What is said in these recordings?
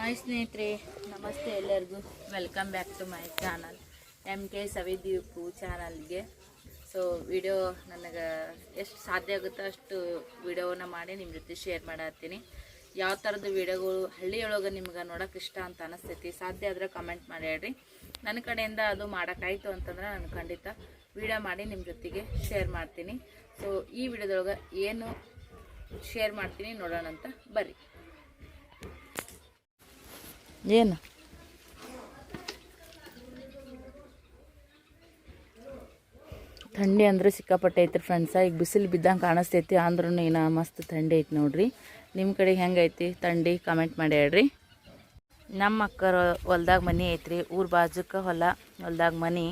Hi ಸ್ನೇಹಿತರೆ, ನಮಸ್ತೆ ಎಲ್ಲರಿಗೂ. Welcome back to my channel MK Savideepu ಚಾನಲ್ಗೆ. ಸೊ ವಿಡಿಯೋ ನನಗೆ ಎಷ್ಟು ಸಾಧ್ಯ ಆಗುತ್ತೋ ಅಷ್ಟು ವಿಡಿಯೋನ ಮಾಡಿ ನಿಮ್ಮ ಜೊತೆ ಶೇರ್ ಮಾಡತ್ತೀನಿ. ಯಾವ ಥರದ ವಿಡಿಯೋಗಳು ಹಳ್ಳಿಯೊಳಗೆ ನಿಮ್ಗೆ ನೋಡೋಕೆ ಇಷ್ಟ ಅಂತ ಅನಿಸ್ತೈತಿ, ಸಾಧ್ಯ ಆದರೆ ಕಮೆಂಟ್ ಮಾಡಿ ಹೇಳ್ರಿ. ನನ್ನ ಕಡೆಯಿಂದ ಅದು ಮಾಡೋಕ್ಕಾಯ್ತು ಅಂತಂದ್ರೆ ನಾನು ಖಂಡಿತ ವಿಡಿಯೋ ಮಾಡಿ ನಿಮ್ಮ ಜೊತೆಗೆ ಶೇರ್ ಮಾಡ್ತೀನಿ. ಸೊ ಈ ವಿಡಿಯೋದೊಳಗೆ ಏನು ಶೇರ್ ಮಾಡ್ತೀನಿ ನೋಡೋಣ ಅಂತ ಬರ್ರಿ. ಏನು ಥಂಡಿ ಅಂದರೆ ಸಿಕ್ಕಾಪಟ್ಟೆ ಐತ್ರಿ ಫ್ರೆಂಡ್ಸ. ಈಗ ಬಿಸಿಲು ಬಿದ್ದಂಗೆ ಕಾಣಿಸ್ತೈತಿ, ಅಂದ್ರೂ ಇನ್ನು ಮಸ್ತ್ ಥಂಡಿ ಐತಿ ನೋಡ್ರಿ. ನಿಮ್ಮ ಕಡೆ ಹೆಂಗೈತಿ ಥಂಡಿ ಕಮೆಂಟ್ ಮಾಡಿ ಹೇಳ್ರಿ. ನಮ್ಮ ಅಕ್ಕರ ಹೊಲ್ದಾಗ ಮನೆ ಐತ್ರಿ, ಊರು ಬಾಜುಕ್ಕೆ ಹೊಲ್ದಾಗ ಮನೆ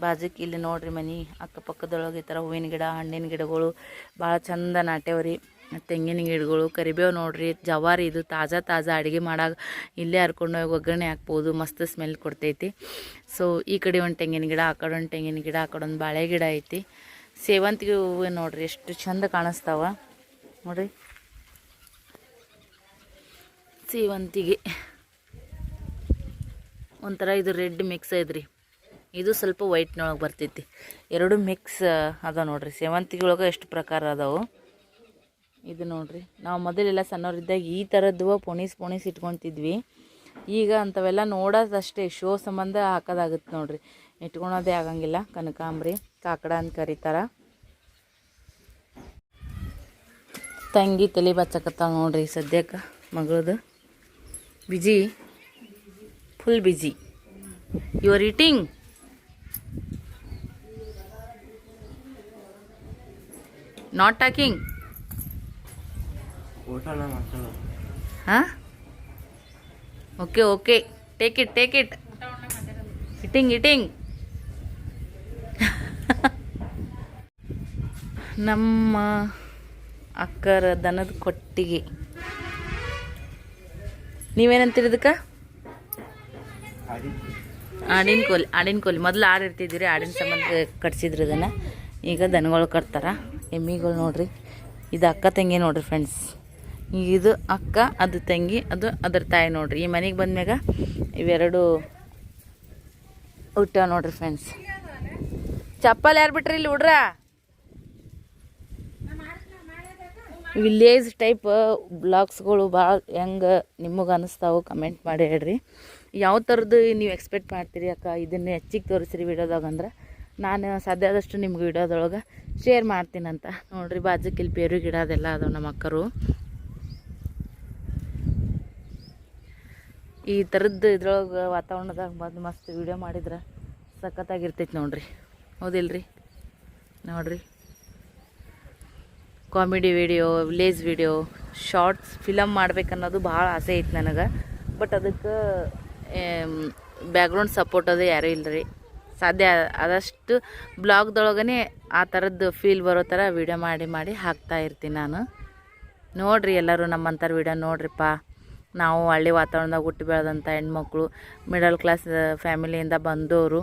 ಬಾಜುಕ್ಕೆ ಇಲ್ಲಿ ನೋಡ್ರಿ ಮನೆ ಅಕ್ಕಪಕ್ಕದೊಳಗೆ ಈ ಥರ ಹೂವಿನ ಗಿಡ, ಹಣ್ಣಿನ ಗಿಡಗಳು ಭಾಳ ಚಂದ ನಾಟ್ಯವ್ರಿ. ತೆಂಗಿನ ಗಿಡಗಳು, ಕರಿಬೇವು ನೋಡ್ರಿ, ಜವಾರಿ ಇದು ತಾಜಾ ಅಡುಗೆ ಮಾಡಾಗ ಇಲ್ಲೇ ಹರ್ಕೊಂಡು ಹೋಗಿ ಒಗ್ಗರಣೆ ಹಾಕ್ಬೋದು, ಮಸ್ತ್ ಸ್ಮೆಲ್ ಕೊಡ್ತೈತಿ. ಸೊ ಈ ಕಡೆ ಒಂದು ತೆಂಗಿನ ಗಿಡ, ಆ ಕಡೆ ಒಂದು ತೆಂಗಿನ ಗಿಡ, ಆ ಕಡೆ ಒಂದು ಬಾಳೆ ಗಿಡ ಐತಿ. ಸೇವಂತಿಗೆ ಹೂವು ನೋಡ್ರಿ ಎಷ್ಟು ಚಂದ ಕಾಣಿಸ್ತಾವ ನೋಡ್ರಿ. ಸೇವಂತಿಗೆ ಒಂಥರ ಇದು ರೆಡ್ ಮಿಕ್ಸ್ ಐತ್ರಿ, ಇದು ಸ್ವಲ್ಪ ವೈಟ್ನೊಳಗೆ ಬರ್ತೈತಿ. ಎರಡು ಮಿಕ್ಸ್ ಅದ ನೋಡ್ರಿ. ಸೇವಂತಿಗೆ ಒಳಗೆ ಎಷ್ಟು ಪ್ರಕಾರ ಅದಾವು. ಇದು ನೋಡ್ರಿ, ನಾವು ಮೊದಲೆಲ್ಲ ಸಣ್ಣವರಿದ್ದಾಗ ಈ ಥರದ್ದು ಪೊಣೀಸ್ ಇಟ್ಕೊತಿದ್ವಿ. ಈಗ ಅಂಥವೆಲ್ಲ ನೋಡೋದಷ್ಟೇ, ಶೋ ಸಂಬಂಧ ಹಾಕೋದಾಗುತ್ತೆ ನೋಡ್ರಿ, ಇಟ್ಕೊಳೋದೇ ಆಗಂಗಿಲ್ಲ. ಕನಕಾಂಬ್ರಿ, ಕಾಕಡ ಅಂತ ಕರೀತಾರ. ತಂಗಿ ತಲೆ ಬಚ್ಚಕತ್ತಾಳ ನೋಡ್ರಿ ಸದ್ಯಕ್ಕೆ, ಮಗಳದು busy, full busy. You are eating? Not talking? ಹಾಂ, ಓಕೆ, ಟೇಕ್ ಇಟ್. ಇಟಿಂಗ್ ನಮ್ಮ ಅಕ್ಕರ ದನದ ಕೊಟ್ಟಿಗೆ. ನೀವೇನಂತೀರಿ ಇದಕ್ಕೆ? ಆಡಿನ ಕೋಲಿ. ಮೊದಲು ಆಡಿರ್ತಿದ್ದೀರಿ, ಆಡಿನ ಸಂಬಂಧ ಕಟ್ಸಿದ್ರು ಅದನ್ನು. ಈಗ ದನಗಳು ಕಟ್ತಾರ. ಎಮ್ಮಿಗಳು ನೋಡ್ರಿ, ಇದು ಅಕ್ಕ ತಂಗಿ ನೋಡ್ರಿ ಫ್ರೆಂಡ್ಸ್. ಇದು ಅಕ್ಕ, ಅದು ತಂಗಿ, ಅದು ಅದ್ರ ತಾಯಿ ನೋಡ್ರಿ. ಈ ಮನೆಗೆ ಬಂದ್ಮ್ಯಾಗ ಇವೆರಡು ಹುಟ್ಟ್ಯಾವ ನೋಡ್ರಿ ಫ್ರೆಂಡ್ಸ್. ಚಪ್ಪಲ್ ಯಾರು ಬಿಟ್ರಿ ಇಲ್ಲಿ ಹುಡ್ರ? ವಿಲೇಜ್ ಟೈಪ್ ಬ್ಲಾಗ್ಸ್ಗಳು ಭಾಳ ಹೆಂಗೆ ನಿಮಗೆ ಅನ್ನಿಸ್ತಾವೆ ಕಮೆಂಟ್ ಮಾಡಿ ಹೇಳ್ರಿ. ಯಾವ ಥರದ್ದು ನೀವು ಎಕ್ಸ್ಪೆಕ್ಟ್ ಮಾಡ್ತೀರಿ ಅಕ್ಕ ಇದನ್ನೇ ಹೆಚ್ಚಿಗೆ ತೋರಿಸ್ರಿ ವಿಡಿಯೋದಾಗ ಅಂದ್ರೆ ನಾನು ಸಾಧ್ಯ ಆದಷ್ಟು ನಿಮ್ಗೆ ವಿಡಿಯೋದೊಳಗೆ ಶೇರ್ ಮಾಡ್ತೀನಂತ ನೋಡ್ರಿ. ಬಾಜುಕ್ಕೆ ಇಲ್ಲಿ ಪೇರು ಗಿಡ ಅದೆಲ್ಲ ಅದಾವೆ ನಮ್ಮ ಅಕ್ಕರು. ಈ ಥರದ್ದು ಇದ್ರೊಳಗೆ ವಾತಾವರಣದಾಗ ಬಂದು ಮಸ್ತ್ ವಿಡಿಯೋ ಮಾಡಿದ್ರೆ ಸಖತ್ತಾಗಿರ್ತೈತಿ ನೋಡ್ರಿ, ಹೌದಿಲ್ರಿ? ನೋಡ್ರಿ, comedy video, village video, shorts film ಮಾಡ್ಬೇಕನ್ನೋದು ಭಾಳ ಆಸೆ ಐತೆ ನನಗೆ. ಬಟ್ ಅದಕ್ಕೆ ಬ್ಯಾಕ್ಗ್ರೌಂಡ್ ಸಪೋರ್ಟ್ ಅದು ಯಾರೂ ಇಲ್ಲರಿ. ಸಾಧ್ಯ ಆದಷ್ಟು ಬ್ಲಾಗ್ದೊಳಗೇ ಆ ಥರದ್ದು ಫೀಲ್ ಬರೋ ಥರ ವೀಡಿಯೋ ಮಾಡಿ ಹಾಕ್ತಾ ಇರ್ತೀನಿ ನಾನು. ನೋಡಿರಿ ಎಲ್ಲರೂ ನಮ್ಮಂಥರ ವೀಡಿಯೋ ನೋಡ್ರಿಪ್ಪ. ನಾವು ಹಳ್ಳಿ ವಾತಾವರಣದಾಗ ಹುಟ್ಟಿ ಬೆಳೆದಂಥ ಹೆಣ್ಮಕ್ಳು, ಮಿಡಲ್ ಕ್ಲಾಸ್ ಫ್ಯಾಮಿಲಿಯಿಂದ ಬಂದವರು,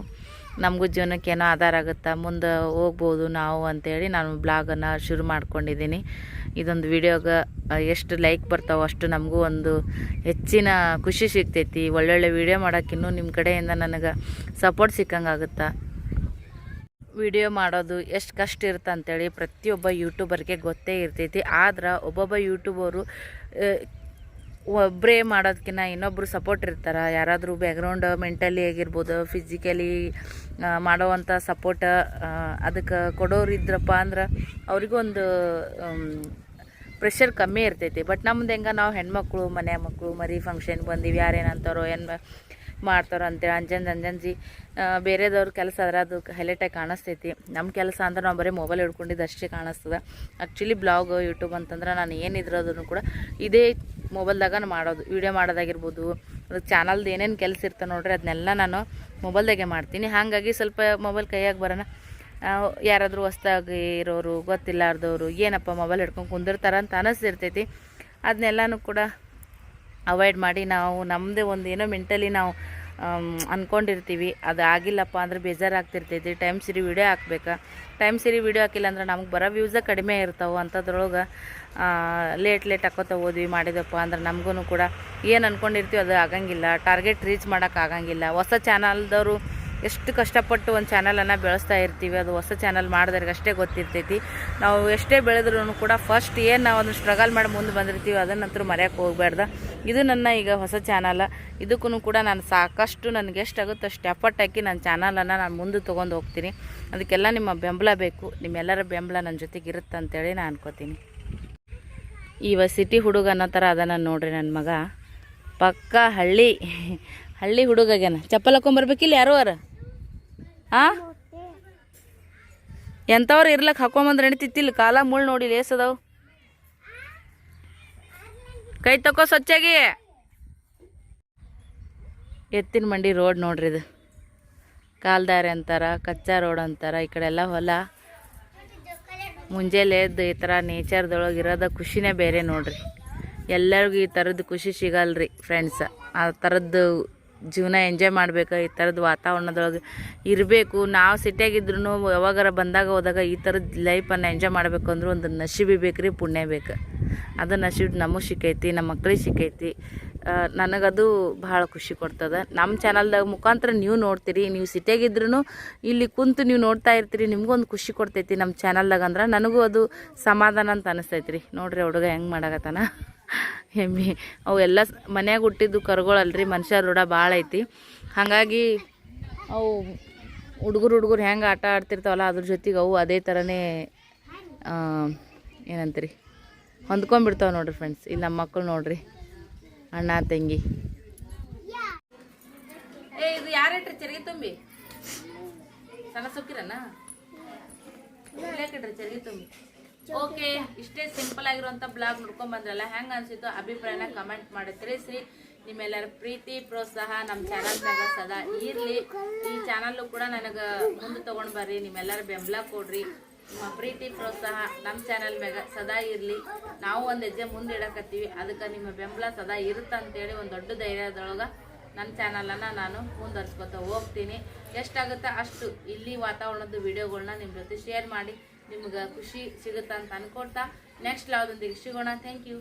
ನಮಗೂ ಜೀವನಕ್ಕೆ ಏನೋ ಆಧಾರ ಆಗುತ್ತಾ, ಮುಂದೆ ಹೋಗ್ಬೋದು ನಾವು ಅಂತೇಳಿ ನಾನು ಬ್ಲಾಗನ್ನು ಶುರು ಮಾಡ್ಕೊಂಡಿದ್ದೀನಿ. ಇದೊಂದು ವಿಡಿಯೋಗೆ ಎಷ್ಟು ಲೈಕ್ ಬರ್ತಾವೋ ಅಷ್ಟು ನಮಗೂ ಒಂದು ಹೆಚ್ಚಿನ ಖುಷಿ ಸಿಗ್ತೈತಿ. ಒಳ್ಳೊಳ್ಳೆ ವಿಡಿಯೋ ಮಾಡೋಕ್ಕಿನ್ನೂ ನಿಮ್ಮ ಕಡೆಯಿಂದ ನನಗೆ ಸಪೋರ್ಟ್ ಸಿಕ್ಕಂಗಾಗುತ್ತೆ. ವಿಡಿಯೋ ಮಾಡೋದು ಎಷ್ಟು ಕಷ್ಟ ಇರುತ್ತೆ ಅಂತೇಳಿ ಪ್ರತಿಯೊಬ್ಬ ಯೂಟ್ಯೂಬರ್ಗೆ ಗೊತ್ತೇ ಇರ್ತೈತಿ. ಆದ್ರೆ ಒಬ್ಬೊಬ್ಬ ಯೂಟ್ಯೂಬರು ಒಬ್ಬರೇ ಮಾಡೋದಕ್ಕಿಂತ ಇನ್ನೊಬ್ಬರು ಸಪೋರ್ಟ್ ಇರ್ತಾರೆ. ಯಾರಾದರೂ ಬ್ಯಾಕ್ಗ್ರೌಂಡ್ ಮೆಂಟಲಿ ಆಗಿರ್ಬೋದು, ಫಿಸಿಕಲಿ ಮಾಡೋವಂಥ ಸಪೋರ್ಟ್ ಅದಕ್ಕೆ ಕೊಡೋರು ಇದ್ರಪ್ಪ ಅಂದ್ರೆ ಅವ್ರಿಗೂ ಒಂದು ಪ್ರೆಷರ್ ಕಮ್ಮಿ ಇರ್ತೈತಿ. ಬಟ್ ನಮ್ದು ಹೆಂಗೆ, ನಾವು ಹೆಣ್ಮಕ್ಳು, ಮನೆ ಮಕ್ಕಳು, ಮರಿ ಫಂಕ್ಷನ್ ಬಂದೀವಿ, ಯಾರೇನಂತಾರೋ ಏನು ಮಾಡ್ತಾರೋ ಅಂತೇಳಿ ಅಂಜಂಜಿ ಬೇರೆದವ್ರ ಕೆಲಸ ಆದ್ರೆ ಅದು ಹೈಲೈಟಾಗಿ ಕಾಣಿಸ್ತೈತಿ. ನಮ್ಮ ಕೆಲಸ ಅಂದ್ರೆ ನಾವು ಬರೀ ಮೊಬೈಲ್ ಹಿಡ್ಕೊಂಡಿದ್ದು ಅಷ್ಟೇ ಕಾಣಿಸ್ತದೆ. ಆ್ಯಕ್ಚುಲಿ ಬ್ಲಾಗ್, ಯೂಟ್ಯೂಬ್ ಅಂತಂದ್ರೆ ನಾನು ಏನಿದ್ರೋದನ್ನು ಕೂಡ ಇದೇ ಮೊಬೈಲ್ದಾಗ ಮಾಡೋದು, ವೀಡಿಯೋ ಮಾಡೋದಾಗಿರ್ಬೋದು, ಅದಕ್ಕೆ ಚಾನಲ್ದು ಏನೇನು ಕೆಲಸ ಇರ್ತಾವೆ ನೋಡ್ರಿ ಅದನ್ನೆಲ್ಲ ನಾನು ಮೊಬೈಲ್ದಾಗೆ ಮಾಡ್ತೀನಿ. ಹಾಗಾಗಿ ಸ್ವಲ್ಪ ಮೊಬೈಲ್ ಕೈಯಾಗಿ ಬರೋಣ. ಯಾರಾದರೂ ಹೊಸ್ದಾಗಿ ಇರೋರು, ಗೊತ್ತಿಲ್ಲಾರ್ದವರು ಏನಪ್ಪ ಮೊಬೈಲ್ ಹಿಡ್ಕೊಂಡು ಕುಂದಿರ್ತಾರ ಅಂತ ಅನ್ನಿಸ್ತಿರ್ತೈತಿ. ಅದನ್ನೆಲ್ಲನೂ ಕೂಡ ಅವಾಯ್ಡ್ ಮಾಡಿ ನಾವು ನಮ್ಮದೇ ಒಂದು ಏನೋ ಮೆಂಟಲಿ ನಾವು ಅಂದ್ಕೊಂಡಿರ್ತೀವಿ, ಅದು ಆಗಿಲ್ಲಪ್ಪ ಅಂದ್ರೆ ಬೇಜಾರಾಗ್ತಿರ್ತೈತಿ. ಟೈಮ್ ಸರಿ ವೀಡಿಯೋ ಹಾಕ್ಬೇಕು. ಟೈಮ್ ಸರಿ ವೀಡಿಯೋ ಹಾಕಿಲ್ಲ ಅಂದ್ರೆ ನಮ್ಗೆ ಬರೋ ವ್ಯೂಸೇ ಕಡಿಮೆ ಇರ್ತಾವೆ. ಅಂಥದ್ರೊಳಗೆ ಲೇಟ್ ಹಾಕೋತ ಹೋದ್ವಿ ಮಾಡಿದಪ್ಪ ಅಂದ್ರೆ ನಮಗೂ ಕೂಡ ಏನು ಅಂದ್ಕೊಂಡಿರ್ತೀವಿ ಅದು ಆಗಂಗಿಲ್ಲ, ಟಾರ್ಗೆಟ್ ರೀಚ್ ಮಾಡೋಕೆ ಆಗಂಗಿಲ್ಲ. ಹೊಸ ಚಾನಲ್ದವರು ಎಷ್ಟು ಕಷ್ಟಪಟ್ಟು ಒಂದು ಚಾನಲನ್ನು ಬೆಳೆಸ್ತಾ ಇರ್ತೀವಿ, ಅದು ಹೊಸ ಚಾನಲ್ ಮಾಡಿದವ್ರಿಗೆ ಅಷ್ಟೇ ಗೊತ್ತಿರ್ತೈತಿ. ನಾವು ಎಷ್ಟೇ ಬೆಳೆದ್ರೂ ಕೂಡ ಫಸ್ಟ್ ಏನು ನಾವು ಅದನ್ನು ಸ್ಟ್ರಗಲ್ ಮಾಡಿ ಮುಂದೆ ಬಂದಿರ್ತೀವಿ ಅದನ್ನಂತರೂ ಮರೆಯೋಕೆ ಹೋಗ್ಬಾರ್ದು. ಇದು ನನ್ನ ಈಗ ಹೊಸ ಚಾನಲ್. ಇದಕ್ಕೂ ಕೂಡ ನಾನು ಸಾಕಷ್ಟು ನನಗೆ ಎಷ್ಟಾಗುತ್ತೋ ಅಷ್ಟು ಎಫರ್ಟ್ ಹಾಕಿ ನನ್ನ ಚಾನಲನ್ನು ನಾನು ಮುಂದೆ ತೊಗೊಂಡು ಹೋಗ್ತೀನಿ. ಅದಕ್ಕೆಲ್ಲ ನಿಮ್ಮ ಬೆಂಬಲ ಬೇಕು. ನಿಮ್ಮೆಲ್ಲರ ಬೆಂಬಲ ನನ್ನ ಜೊತೆಗೆ ಇರುತ್ತೆ ಅಂತೇಳಿ ನಾನು ಅನ್ಕೋತೀನಿ. ಸಿಟಿ ಹುಡುಗ ಅನ್ನೋ ಥರ ಅದನ್ನು ನೋಡ್ರಿ ನನ್ನ ಮಗ. ಪಕ್ಕ ಹಳ್ಳಿ ಹುಡುಗಗೇನ ಚಪ್ಪಲ್ ಹಾಕೊಂಬರ್ಬೇಕಿಲ್ಲ ಯಾರೋ ಅರ ಎಂಥವ್ರು ಇರ್ಲಕ್ಕೆ ಹಾಕೊಂಬಂದ್ರೆ ಎಣಿತಿತ್ತಿಲ್ಲ. ಕಾಲ ಮುಳ್ಳು ನೋಡಿ ಲೇಸದವು. ಕೈ ತಕೋ ಸ್ವಚ್ಛಾಗಿ. ಎತ್ತಿನ ಮಂಡಿ ರೋಡ್ ನೋಡ್ರಿ ಇದು. ಕಾಲ್ದಾರಿ ಅಂತಾರ, ಕಚ್ಚಾ ರೋಡ್ ಅಂತಾರ. ಈ ಕಡೆ ಎಲ್ಲ ಹೊಲ. ಮುಂಜಾನೆ ಎದ್ದು ಈ ಥರ ನೇಚರ್ದೊಳಗೆ ಇರೋದ ಖುಷಿನೇ ಬೇರೆ ನೋಡ್ರಿ. ಎಲ್ಲರಿಗೂ ಈ ಥರದ್ದು ಖುಷಿ ಸಿಗಲ್ರಿ ಫ್ರೆಂಡ್ಸ್. ಆ ಥರದ್ದು ಜೀವನ ಎಂಜಾಯ್ ಮಾಡಬೇಕು, ಈ ಥರದ್ದು ವಾತಾವರಣದೊಳಗೆ ಇರಬೇಕು. ನಾವು ಸಿಟಿಯಾಗಿದ್ರೂ ಯಾವಾಗಾರ ಬಂದಾಗ ಹೋದಾಗ ಈ ಥರದ್ದು ಲೈಫನ್ನು ಎಂಜಾಯ್ ಮಾಡಬೇಕು ಅಂದ್ರೆ ಒಂದು ನಶೀಬಿ ಬೇಕು ರೀ, ಪುಣ್ಯ ಬೇಕು. ಅದು ನಶೀಬ್ ನಮಗೆ ಸಿಕ್ಕೈತಿ, ನಮ್ಮ ಮಕ್ಳಿಗೆ ಸಿಕ್ಕೈತಿ. ನನಗದು ಭಾಳ ಖುಷಿ ಕೊಡ್ತದೆ. ನಮ್ಮ ಚಾನಲ್ದಾಗ ಮುಖಾಂತರ ನೀವು ನೋಡ್ತೀರಿ. ನೀವು ಸಿಟಿಯಾಗಿದ್ರೂ ಇಲ್ಲಿ ಕುಂತು ನೀವು ನೋಡ್ತಾ ಇರ್ತೀರಿ, ನಿಮಗೊಂದು ಖುಷಿ ಕೊಡ್ತೈತಿ ನಮ್ಮ ಚಾನಲ್ದಾಗ. ಅಂದ್ರೆ ನನಗೂ ಅದು ಸಮಾಧಾನ ಅಂತ ಅನಿಸ್ತೈತಿ ರೀ. ನೋಡ್ರಿ ಹುಡುಗ ಹೆಂಗೆ ಮಾಡಾಕತ್ತಾನ ಎಮ್ಮಿ. ಅವು ಎಲ್ಲ ಮನ್ಯಾಗ ಹುಟ್ಟಿದ್ದು ಕರುಗಳಲ್ರಿ, ಮನುಷ್ಯರ ರೂಢ ಭಾಳ ಐತಿ. ಹಾಗಾಗಿ ಅವು ಹುಡುಗರು ಹೆಂಗೆ ಆಟ ಆಡ್ತಿರ್ತಾವಲ್ಲ ಅದ್ರ ಜೊತೆಗೆ ಅವು ಅದೇ ಥರನೇ ಏನಂತೀರಿ ಹೊಂದ್ಕೊಂಡ್ಬಿಡ್ತಾವೆ ನೋಡ್ರಿ ಫ್ರೆಂಡ್ಸ್. ಇಲ್ಲಿ ನಮ್ಮ ಮಕ್ಕಳು ನೋಡ್ರಿ, ಅಣ್ಣ ತಂಗಿ. ಇದು ಯಾರೇಟ್ರಿ ಚರ್ಗಿ ತುಂಬಿ ಸಣ್ಣ ಸುಕ್ಕಿರಣ್ಣ ಚರ್ಗಿ ತುಂಬಿ. ಓಕೆ, ಇಷ್ಟೇ ಸಿಂಪಲ್ ಆಗಿರುವಂಥ ಬ್ಲಾಗ್ ನೋಡ್ಕೊಂಡ್ ಬಂದ್ರಲ್ಲ, ಹೆಂಗೆ ಅನ್ಸಿತ್ತು ಅಭಿಪ್ರಾಯನ ಕಮೆಂಟ್ ಮಾಡಿ ತಿಳಿಸ್ರಿ. ನಿಮ್ಮೆಲ್ಲರ ಪ್ರೀತಿ ಪ್ರೋತ್ಸಾಹ ನಮ್ಮ ಚಾನಲ್ನಾಗ ಸದಾ ಇರಲಿ. ಈ ಚಾನಲ್ಲು ಕೂಡ ನನಗೆ ಮುಂದೆ ತೊಗೊಂಡು ಬರ್ರಿ. ನಿಮ್ಮೆಲ್ಲರ ಬೆಂಬಲ ಕೊಡ್ರಿ. ನಿಮ್ಮ ಪ್ರೀತಿ ಪ್ರೋತ್ಸಾಹ ನಮ್ಮ ಚಾನಲ್ ಮ್ಯಾಗ ಸದಾ ಇರಲಿ. ನಾವು ಒಂದು ಹೆಜ್ಜೆ ಮುಂದೆ ಇಡಕತ್ತೀವಿ, ಅದಕ್ಕೆ ನಿಮ್ಮ ಬೆಂಬಲ ಸದಾ ಇರುತ್ತಂತೇಳಿ ಒಂದು ದೊಡ್ಡ ಧೈರ್ಯದೊಳಗೆ ನನ್ನ ಚಾನಲನ್ನು ನಾನು ಮುಂದುವರ್ಸ್ಕೊತಾ ಹೋಗ್ತೀನಿ. ಎಷ್ಟಾಗುತ್ತೋ ಅಷ್ಟು ಇಲ್ಲಿ ವಾತಾವರಣದ ವಿಡಿಯೋಗಳನ್ನ ನಿಮ್ಮ ಜೊತೆ ಶೇರ್ ಮಾಡಿ ನಿಮ್ಗೆ ಖುಷಿ ಸಿಗುತ್ತೆ ಅಂತ ಅನ್ಕೊಳ್ತಾ ನೆಕ್ಸ್ಟ್ ಯಾವುದೊಂದಿಗೆ ಸಿಗೋಣ. Thank you.